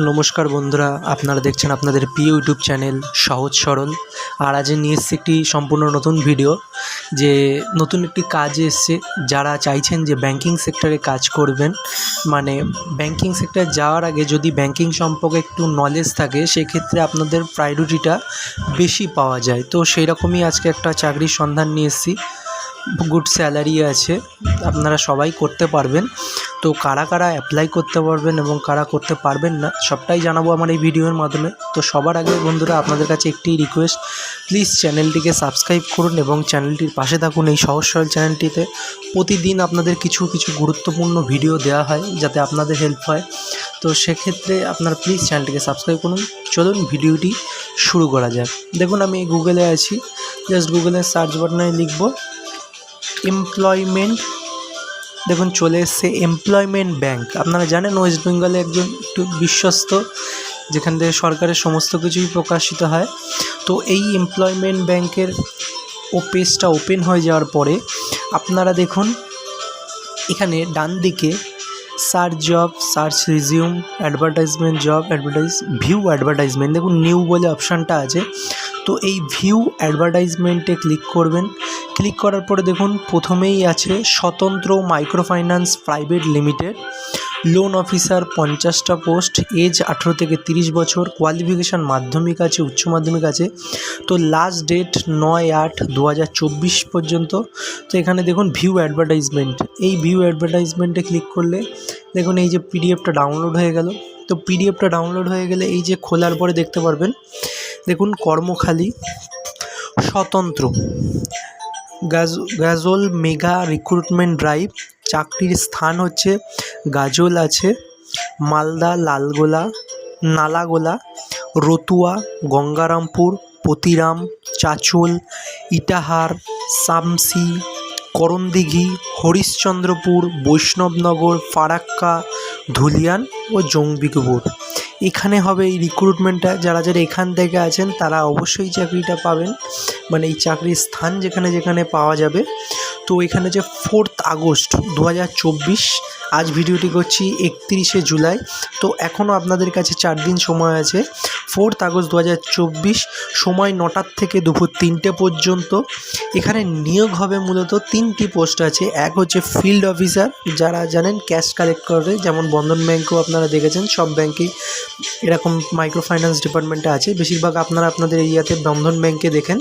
নমস্কার বন্ধুরা, আপনারা দেখছেন আপনাদের প্রিয় ইউটিউব চ্যানেল সহজ সরল। আর আজ নিয়ে এসেছি একটি সম্পূর্ণ নতুন ভিডিও। যে নতুন একটি কাজ এসছে, যারা চাইছেন যে ব্যাংকিং সেক্টরে কাজ করবেন, মানে ব্যাংকিং সেক্টরে যাওয়ার আগে যদি ব্যাংকিং সম্পর্কে একটু নলেজ থাকে, সেক্ষেত্রে আপনাদের প্রায়োরিটিটা বেশি পাওয়া যায়। তো সেই রকমই আজকে একটা চাকরির সন্ধান নিয়ে এসেছি। গুড স্যালারি আছে, আপনারা সবাই করতে পারবেন। তো কারা কারা অ্যাপ্লাই করতে পারবেন এবং কারা করতে পারবেন না, সবটাই জানাবো আমার এই ভিডিওর মাধ্যমে। তো সবার আগে বন্ধুরা, আপনাদের কাছে একটি রিকোয়েস্ট, প্লিজ চ্যানেলটিকে সাবস্ক্রাইব করুন এবং চ্যানেলটির পাশে থাকুন। এই সহজ সরল চ্যানেলটিতে প্রতিদিন আপনাদের কিছু গুরুত্বপূর্ণ ভিডিও দেওয়া হয়, যাতে আপনাদের হেল্প হয়। তো সেক্ষেত্রে আপনারা প্লিজ চ্যানেলটিকে সাবস্ক্রাইব করুন। চলুন ভিডিওটি শুরু করা যাক। দেখুন, আমি গুগলে আছি, জাস্ট গুগলের সার্চ বাটনে লিখব এমপ্লয়মেন্ট। দেখুন চলে এসছে এমপ্লয়মেন্ট ব্যাংক। আপনারা জানেন ওয়েস্ট বেঙ্গলে একজন একটু বিশ্বস্ত, যেখান থেকে সরকারের সমস্ত কিছুই প্রকাশিত হয়। তো এই এমপ্লয়মেন্ট ব্যাংকের পেজটা ওপেন হয়ে যাওয়ার পরে আপনারা দেখুন, এখানে ডান দিকে search job, search resume, advertisement, job advertise, view advertisement, দেখুন নিউ বলে অপশানটা আছে। তো এই ভিউ অ্যাডভার্টাইজমেন্টে ক্লিক করবেন। ক্লিক করার পরে দেখুন প্রথমেই আছে স্বতন্ত্র micro finance private limited, loan officer 50টা পোস্ট, এজ 18 থেকে 30 বছর, কোয়ালিফিকেশান মাধ্যমিক আছে, উচ্চ মাধ্যমিক আছে। তো লাস্ট ডেট 9/8/2024 পর্যন্ত। তো এখানে দেখুন ভিউ অ্যাডভার্টাইজমেন্ট, এই ভিউ অ্যাডভার্টাইজমেন্টে ক্লিক করলে দেখুন এই যে পিডিএফটা ডাউনলোড হয়ে গেল। তো পিডিএফটা ডাউনলোড হয়ে গেলে এই যে খোলার পরে দেখতে পারবেন, দেখুন কর্মখালি স্বতন্ত্র গাজল মেগা রিক্রুটমেন্ট ড্রাইভ। চাকরির স্থান হচ্ছে গাজল আছে, মালদা, লালগোলা, নালাগোলা, রতুয়া, গঙ্গারামপুর, পতিরাম, চাঁচল, ইটাহার, শামসি, করণদিঘি, হরিশ্চন্দ্রপুর, বৈষ্ণবনগর, ফারাক্কা, ধুলিয়ান ও জঙ্গিপুর। এখানে হবে এই রিক্রুটমেন্টটা। যারা যারা এখান থেকে আছেন তারা অবশ্যই চাকরিটা পাবেন, মানে এই চাকরির স্থান যেখানে যেখানে পাওয়া যাবে। তো এখানে যে 4 আগস্ট 2024, আজ ভিডিওটি করছি 31শে জুলাই। তো এখনও আপনাদের কাছে 4 দিন সময় আছে। 4 আগস্ট 2024, সময় 9টার থেকে দুপুর 3টে পর্যন্ত। এখানে নিয়োগ হবে মূলত 3টি পোস্ট আছে। এক হচ্ছে ফিল্ড অফিসার, যারা জানেন ক্যাশ কালেক্ট করে, যেমন বন্ধন ব্যাঙ্কও আপনারা দেখেছেন, সব ব্যাঙ্কেই এরকম মাইক্রো ফাইন্যান্স ডিপার্টমেন্টে আছে। বেশিরভাগ আপনারা আপনাদের এরিয়াতে বন্ধন ব্যাঙ্কে দেখেন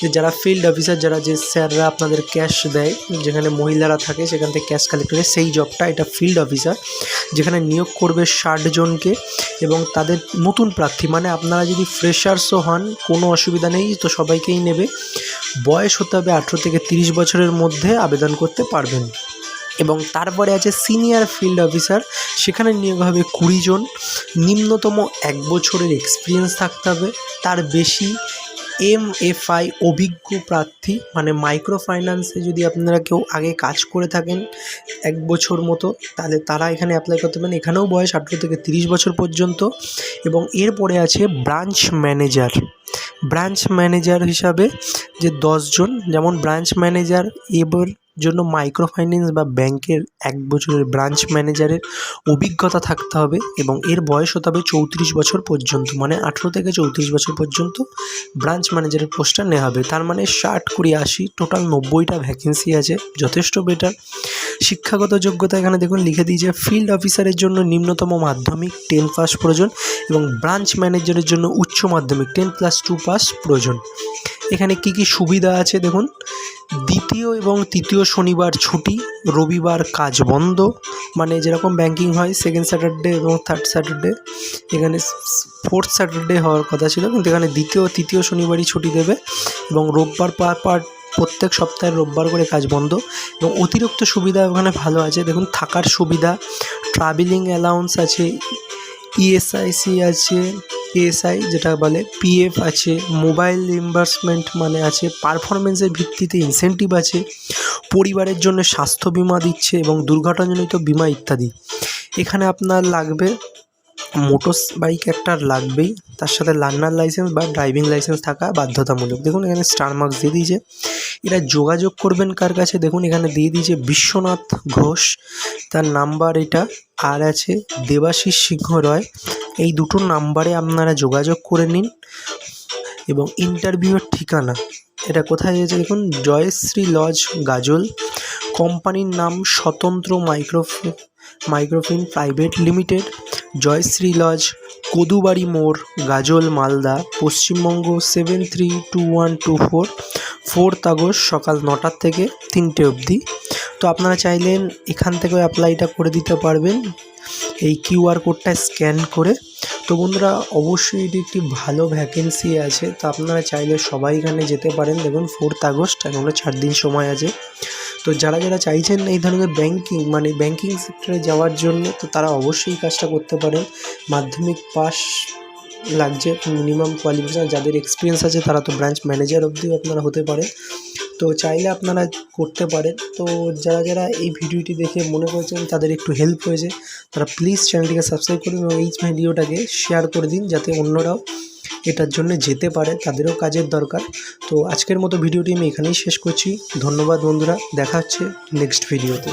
যে যারা ফিল্ড অফিসার, যারা যে স্যাররা আপনাদের ক্যাশ দেয়, যেখানে মহিলারা থাকে সেখান থেকে ক্যাশ কালেক্ট করে, সেই জবটা এটা ফিল্ড অফিসার। যেখানে নিয়োগ করবে 60 জনকে এবং তাদের নতুন প্রার্থী, মানে আপনারা যদি ফ্রেশার্সও হন কোনো অসুবিধা নেই, তো সবাইকেই নেবে। বয়স হতে হবে 18 থেকে 30 বছরের মধ্যে আবেদন করতে পারবেন। এবং তারপরে আছে সিনিয়র ফিল্ড অফিসার, সেখানে নিয়োগ হবে 20 জন। নিম্নতম 1 বছরের এক্সপিরিয়েন্স থাকতে হবে, তার বেশি MFI অভিজ্ঞ প্রার্থী, মানে মাইক্রো ফাইন্যান্সে যদি আপনারা কেউ আগে কাজ করে থাকেন 1 বছর মতো, তাহলে তারা এখানে অ্যাপ্লাই করতে পারেন। এখানেও বয়স 18 থেকে 30 বছর পর্যন্ত। এবং এরপরে আছে ব্রাঞ্চ ম্যানেজার। ব্রাঞ্চ ম্যানেজার হিসাবে যে 10 জন, যেমন ব্রাঞ্চ ম্যানেজার এবার জন্য মাইক্রো ফাইন্যান্স বা ব্যাংকের 1 বছরের ব্রাঞ্চ ম্যানেজারের অভিজ্ঞতা থাকতে হবে এবং এর বয়স হতে হবে 34 বছর পর্যন্ত, মানে 18 থেকে 34 বছর পর্যন্ত ব্রাঞ্চ ম্যানেজারের পোস্টটা নেওয়া হবে। তার মানে 60, 20, 80 টোটাল 90টা ভ্যাকেন্সি আছে, যথেষ্ট বেটার। শিক্ষাগত যোগ্যতা এখানে দেখুন লিখে দিয়েছে, ফিল্ড অফিসারের জন্য নিম্নতম মাধ্যমিক 10 পাস প্রয়োজন এবং ব্রাঞ্চ ম্যানেজারের জন্য উচ্চ মাধ্যমিক 10+2 পাস প্রয়োজন। এখানে কি কি সুবিধা আছে দেখুন, দ্বিতীয় এবং তৃতীয় শনিবার ছুটি, রবিবার কাজ বন্ধ, মানে যেরকম ব্যাংকিং হয় সেকেন্ড স্যাটারডে এবং থার্ড স্যাটারডে, এখানে 4th স্যাটারডে হওয়ার কথা ছিল, কিন্তু এখানে দ্বিতীয় ও তৃতীয় শনিবারই ছুটি দেবে। এবং রোববার প্রত্যেক সপ্তাহে রোববার করে কাজ বন্ধ। এবং অতিরিক্ত সুবিধা ওখানে ভালো আছে, দেখুন থাকার সুবিধা, ট্রাভেলিং অ্যালাউন্স আছে, ESIC আছে, ESI যেটা বলে, PF আছে, মোবাইল রিম্বার্সমেন্ট মানে আছে, পারফরমেন্সের ভিত্তিতে ইনসেন্টিভ আছে, পরিবারের জন্য স্বাস্থ্য বিমা দিচ্ছে এবং দুর্ঘটনাজনিত বিমা ইত্যাদি। এখানে আপনার লাগবে মোটর বাইক একটা লাগবেই, তার সাথে লার্নার লাইসেন্স বা ড্রাইভিং লাইসেন্স থাকা বাধ্যতামূলক। দেখুন এখানে স্টার মার্কস দিয়ে দিয়েছে। এরা যোগাযোগ করবেন কার কাছে, দেখুন এখানে দিয়ে দিয়েছে বিশ্বনাথ ঘোষ, তার নাম্বার এটা, আর আছে দেবাশিস সিংহ রয়। এই দুটো নাম্বারে আপনারা যোগাযোগ করে নিন। এবং ইন্টারভিউয়ের ঠিকানা এটা কোথায় হয়েছে দেখুন, জয়শ্রী লজ গাজল, কোম্পানির নাম স্বতন্ত্র মাইক্রোফিন private limited, Jayashree lodge, Kadubari মোড়, গাজল, মালদা, পশ্চিমবঙ্গ 732124, 4th আগস্ট সকাল 9টা থেকে 3টে অবধি। তো আপনারা চাইলেন এখান থেকেও অ্যাপ্লাইটা করে দিতে পারবেন এই কিউআর কোডটা স্ক্যান করে। তো বন্ধুরা অবশ্যই এটি একটি ভালো ভ্যাকেন্সি আছে, তো আপনারা চাইলে সবাই এখানে যেতে পারেন। দেখুন 4th আগস্ট, এখনও 4 দিন সময় আছে। তো যারা চাইছেন এই ধরনের ব্যাংকিং সেক্টরে যাওয়ার জন্য, তো তারা অবশ্যই কাজটা করতে পারেন। মাধ্যমিক পাস লাগছে, মিনিমাম কোয়ালিফিকেশান, যাদের এক্সপিরিয়েন্স আছে তারা তো ব্রাঞ্চ ম্যানেজার অবধিও আপনারা হতে পারেন। তো চাইলে আপনারা করতে পারেন। তো যারা এই ভিডিওটি দেখে মনে করছেন তাদের একটু হেল্প হয়েছে, তারা প্লিজ চ্যানেলটিকে সাবস্ক্রাইব করুন এবং এই ভিডিওটাকে শেয়ার করে দিন, যাতে অন্যরাও এটার জন্য যেতে পারে, তাদেরও কাজের দরকার। তো আজকের মতো ভিডিওটি আমি এখানেই শেষ করছি। ধন্যবাদ বন্ধুরা, দেখা হচ্ছে নেক্সট ভিডিওতে।